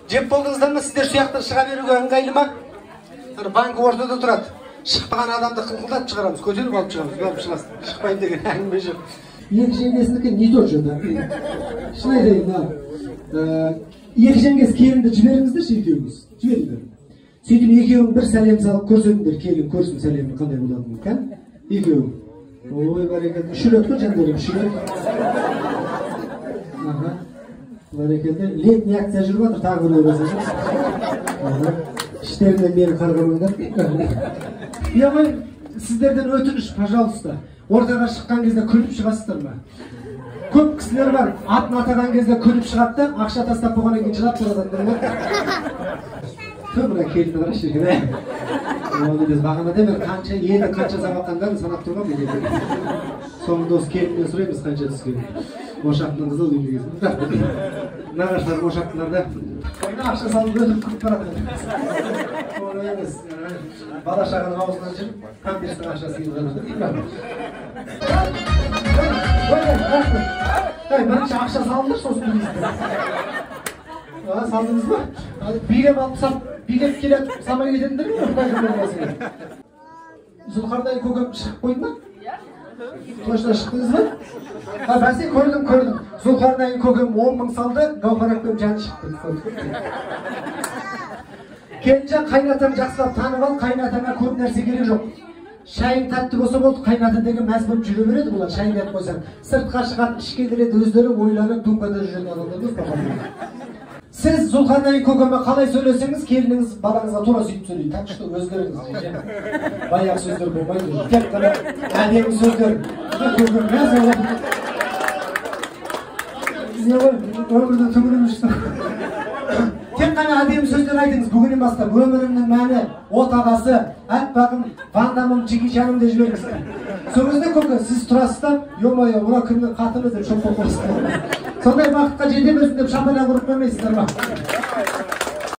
Жеп болдыңыздар ма? Сіздер сияқтар шыға беруге ыңғайлы ма? Банк ортада тұрады. Шықпаған адамды қылқылдатып шығарамыз, көтеріп алып шығамыз, барып шығасың. Шықпайын деген әңгіме жоқ. Екі жеңгесінікі не тот жөні. Шын айтайын, екі жеңгес келінді жіберіңіздерші екеуіңіз. Жіберіңдер. Сөйтіп екеуің бір сәлем салып көрсетіңдер, келін көрсін сәлемі қандай болатынын, кән? Екеуің. Ой, бәрекелді. Үшірет қой жандерім, үшірет. Бәрекелді. Летний акция жүріп жатыр, тағы бір ойласа жоқ. İşlerinden beni kargamınlar. Ya ben sizlerden ötünüş, пожалуйста. Ortaga şıkkan кезде külüp çıgasızlar mı? Köp kişiler var, atın atagan кезде külüp çıgat da, akşa tastap boğana keyin жылап turadanlar. Köpürak keldi var şirkine. Onu biz bağına demir, kança, yeni kança zavattanlarını sanap durmam mı? Sonunda os keldinden süremiz kança düşkün. Boşaktığın kızıl gibi gezin. Nağaçlar boşaktılarda akşa salıp ödüm kırıp baratır. Onu emez. Bala şağının ağzından çıkıp tam birisinin aşağısı gibi baratır. Ben hiç akşa salınır sosun bizde. Saldınız mı? Bilem alsam, bilep gelip samaya gidendir mi? Zulkar'dan kokum çıkıp koydun mu? Toşuna çıktınız mı? Ben seni gördüm. Zulkar'dan kokum 10 bin saldı, Gavharak'tan canı çıktı. Gelince kaynatanı жақсылап tanып al, kaynatana көп нәрсе керек жоқ. Шайың татты болса болды, kaynatadегі мәз болып жүре береді бұлар, шайын деп қойсаң. Сыртқа шығады, ішке келеді, өздері ойланып, думбада жүрген адамдар емес пе? Siz Zulkarnayn көкеме қалай сөйлесеңіз, келініңіз балаңызға тура сөйтіп сөйлейді. Так что өзгеріңіз. Баяғы сөздер болмайды. Тек қана әдемі сөздер. Көкем мәз болады. Не ғой, өмірді түңіліп жүрсің. Тек қана әдемі сөздер айтыңыз. Бүгіннен бастап өмірімнің мәні, отағасы, әппағым, вандамым, чекишаным деп жіберіңіз. Сол кезде көке, сіз тұрасыз да, ё-моё, мына кімнің қатыны деп шоқ болып қойсыз. Сондай бақытқа жете берсін деп шапалақ ұрып қоймайсыздар ма?